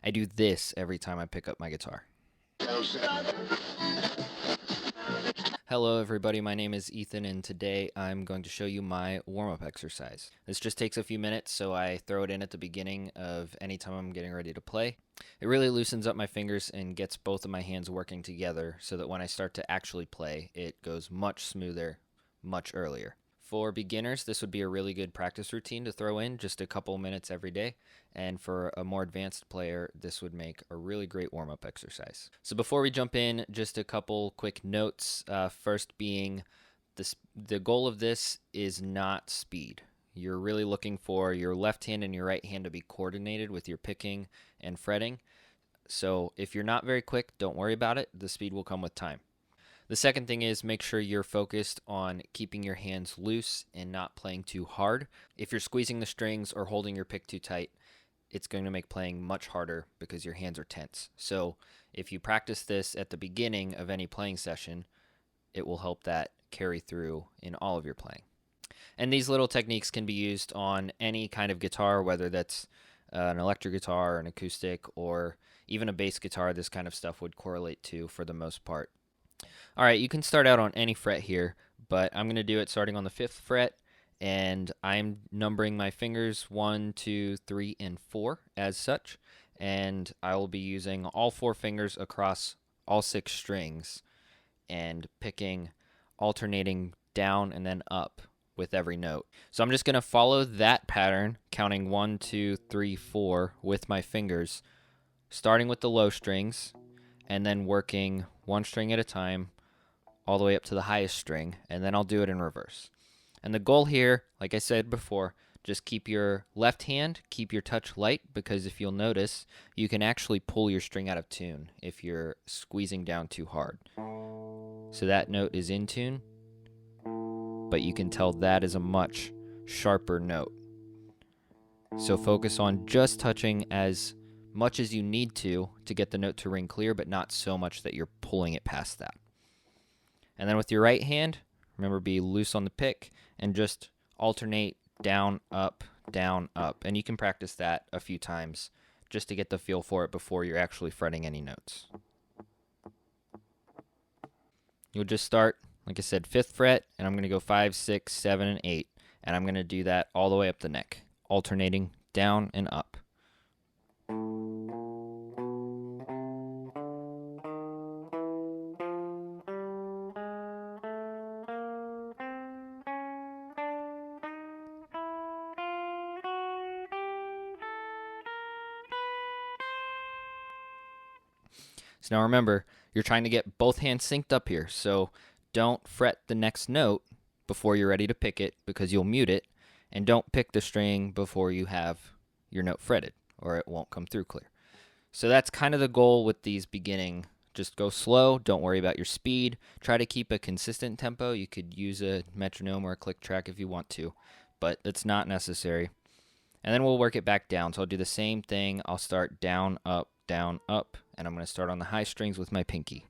I do this every time I pick up my guitar. Hello everybody, my name is Ethan and today I'm going to show you my warm-up exercise. This just takes a few minutes, so I throw it in at the beginning of any time I'm getting ready to play. It really loosens up my fingers and gets both of my hands working together so that when I start to actually play, it goes much smoother, much earlier. For beginners, this would be a really good practice routine to throw in just a couple minutes every day. And for a more advanced player, this would make a really great warm-up exercise. So before we jump in, just a couple quick notes. First being, the goal of this is not speed. You're really looking for your left hand and your right hand to be coordinated with your picking and fretting. So if you're not very quick, don't worry about it. The speed will come with time. The second thing is make sure you're focused on keeping your hands loose and not playing too hard. If you're squeezing the strings or holding your pick too tight, it's going to make playing much harder because your hands are tense. So if you practice this at the beginning of any playing session, it will help that carry through in all of your playing. And these little techniques can be used on any kind of guitar, whether that's an electric guitar, an acoustic, or even a bass guitar. This kind of stuff would correlate to for the most part. All right, you can start out on any fret here, but I'm going to do it starting on the 5th fret, and I'm numbering my fingers 1, 2, 3, and 4 as such, and I will be using all 4 fingers across all 6 strings and picking, alternating down and then up with every note. So I'm just going to follow that pattern, counting 1, 2, 3, 4 with my fingers, starting with the low strings, and then working one string at a time all the way up to the highest string, and then I'll do it in reverse. And the goal here, like I said before, just keep your left hand, keep your touch light, because if you'll notice, you can actually pull your string out of tune if you're squeezing down too hard. So that note is in tune, but you can tell that is a much sharper note. So focus on just touching as much as you need to get the note to ring clear, but not so much that you're pulling it past that. And then with your right hand, remember, be loose on the pick and just alternate down, up, and you can practice that a few times just to get the feel for it before you're actually fretting any notes. You'll just start, like I said, 5th fret, and I'm going to go 5, 6, 7, and 8, and I'm going to do that all the way up the neck, alternating down and up. So now remember, you're trying to get both hands synced up here, so don't fret the next note before you're ready to pick it because you'll mute it, and don't pick the string before you have your note fretted or it won't come through clear. So that's kind of the goal with these beginning. Just go slow, don't worry about your speed, try to keep a consistent tempo. You could use a metronome or a click track if you want to, but it's not necessary. And then we'll work it back down. So I'll do the same thing. I'll start down, up, and I'm going to start on the high strings with my pinky.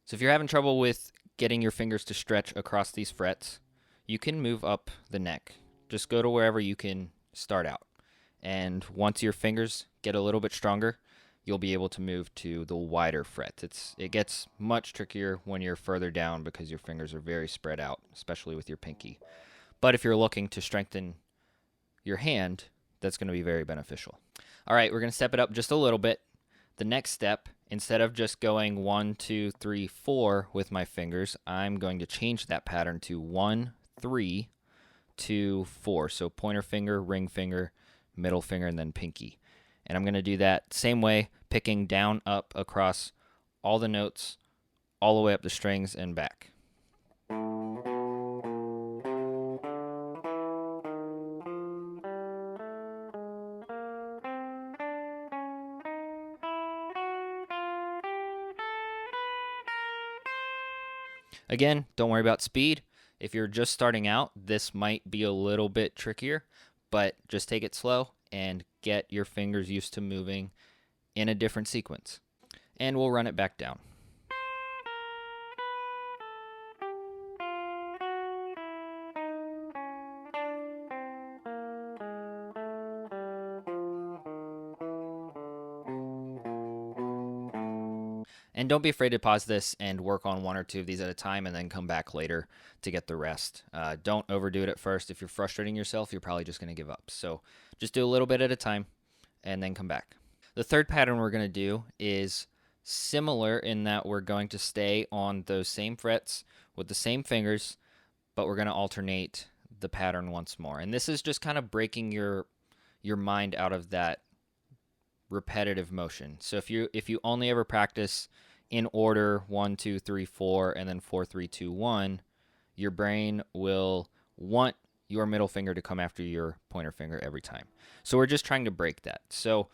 So if you're having trouble with getting your fingers to stretch across these frets, you can move up the neck. Just go to wherever you can start out. And once your fingers get a little bit stronger, you'll be able to move to the wider frets. It gets much trickier when you're further down because your fingers are very spread out, especially with your pinky. But if you're looking to strengthen your hand, that's going to be very beneficial. All right, we're going to step it up just a little bit. The next step, instead of just going 1, 2, 3, 4 with my fingers, I'm going to change that pattern to 1, 3, 2, 4. So pointer finger, ring finger, middle finger, and then pinky. And I'm going to do that same way, picking down, up across all the notes, all the way up the strings and back. Again, don't worry about speed. If you're just starting out, this might be a little bit trickier, but just take it slow and get your fingers used to moving in a different sequence. And we'll run it back down. And don't be afraid to pause this and work on 1 or 2 of these at a time and then come back later to get the rest. Don't overdo it at first. If you're frustrating yourself, you're probably just going to give up. So just do a little bit at a time and then come back. The third pattern we're going to do is similar in that we're going to stay on those same frets with the same fingers, but we're going to alternate the pattern once more. And this is just kind of breaking your mind out of that repetitive motion. So if you only ever practice in order 1, 2, 3, 4, and then 4, 3, 2, 1, your brain will want your middle finger to come after your pointer finger every time. So we're just trying to break that. So,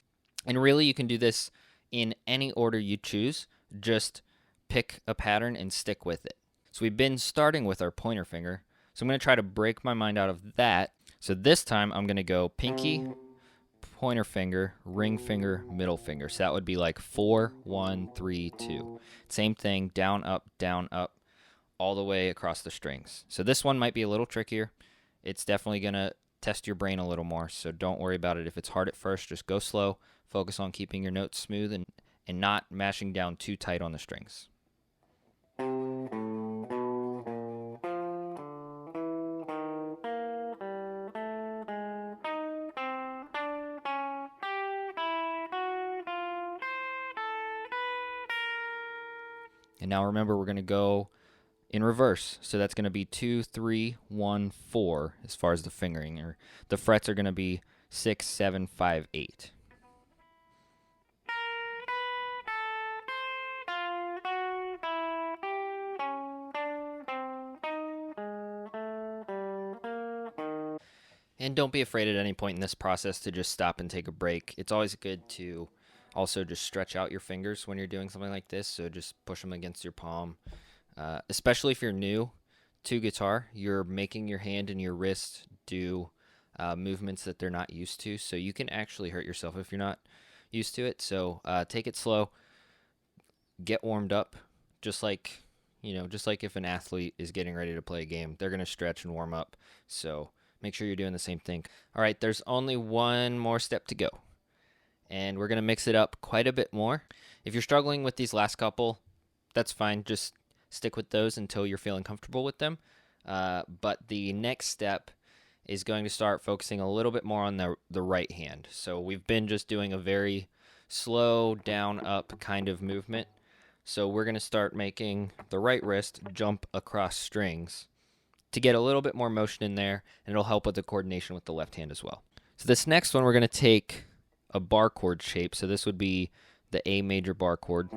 and really you can do this in any order you choose. Just pick a pattern and stick with it. So we've been starting with our pointer finger. So I'm going to try to break my mind out of that. So this time I'm going to go pinky, pointer finger, ring finger, middle finger. So that would be like 4, 1, 3, 2. Same thing, down, up, all the way across the strings. So this one might be a little trickier. It's definitely going to test your brain a little more, so don't worry about it. If it's hard at first, just go slow. Focus on keeping your notes smooth and not mashing down too tight on the strings. And now remember, we're going to go in reverse. So that's going to be 2, 3, 1, 4 as far as the fingering. Or the frets are going to be 6, 7, 5, 8. And don't be afraid at any point in this process to just stop and take a break. It's always good to also just stretch out your fingers when you're doing something like this. So just push them against your palm. Especially if you're new to guitar, you're making your hand and your wrist do movements that they're not used to. So you can actually hurt yourself if you're not used to it. So take it slow. Get warmed up. Just like if an athlete is getting ready to play a game, they're going to stretch and warm up. So make sure you're doing the same thing. All right, there's only one more step to go. And we're going to mix it up quite a bit more. If you're struggling with these last couple, that's fine. Just stick with those until you're feeling comfortable with them. But the next step is going to start focusing a little bit more on the right hand. So we've been just doing a very slow down, up kind of movement. So we're going to start making the right wrist jump across strings to get a little bit more motion in there, and it'll help with the coordination with the left hand as well. So this next one, we're going to take a bar chord shape. So this would be the A major bar chord.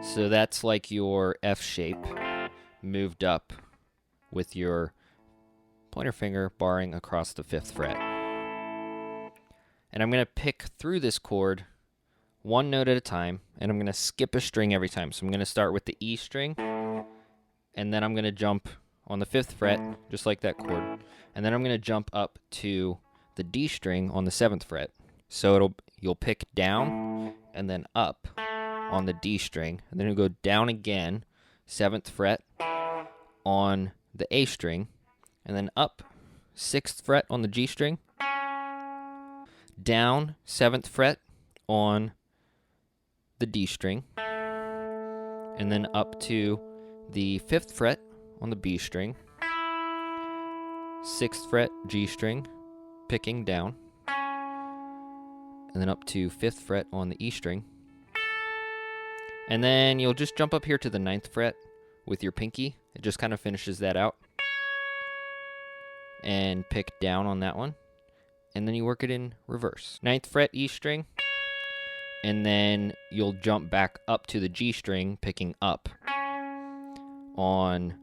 So that's like your F shape moved up with your pointer finger barring across the 5th fret. And I'm going to pick through this chord one note at a time, and I'm going to skip a string every time. So I'm going to start with the E string, and then I'm going to jump on the 5th fret, just like that chord. And then I'm going to jump up to the D string on the 7th fret. So you'll pick down and then up on the D string, and then you'll go down again, 7th fret on the A string, and then up 6th fret on the G string, down 7th fret on the D string, and then up to the 5th fret on the B string, 6th fret G string, picking down, and then up to 5th fret on the E string. And then you'll just jump up here to the 9th fret with your pinky. It just kind of finishes that out. And pick down on that one. And then you work it in reverse. 9th fret E string. And then you'll jump back up to the G string, picking up on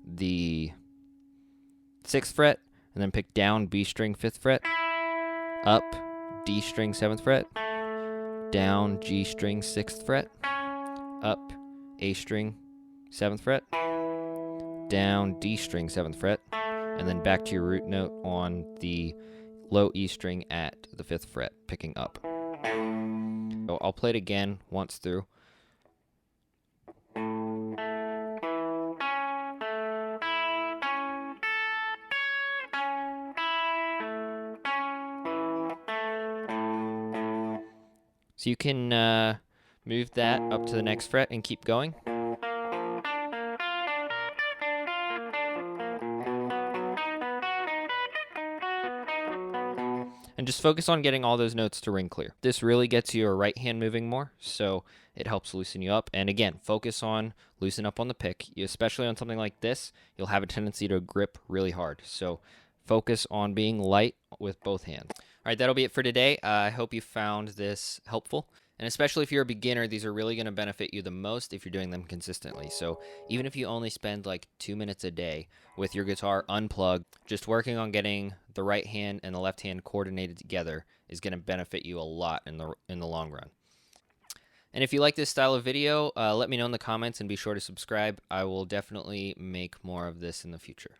the 6th fret. And then pick down B string 5th fret. Up D string 7th fret. Down G string 6th fret. Up A string 7th fret. Down D string 7th fret. And then back to your root note on the low E string at the 5th fret, picking up. So I'll play it again once through. So you can move that up to the next fret and keep going. And just focus on getting all those notes to ring clear. This really gets your right hand moving more, so it helps loosen you up. And again, focus on loosen up on the pick. Especially on something like this, you'll have a tendency to grip really hard. So focus on being light with both hands. All right, that'll be it for today. I hope you found this helpful. And especially if you're a beginner, these are really going to benefit you the most if you're doing them consistently. So even if you only spend like 2 minutes a day with your guitar unplugged, just working on getting the right hand and the left hand coordinated together is going to benefit you a lot in the long run. And if you like this style of video, let me know in the comments and be sure to subscribe. I will definitely make more of this in the future.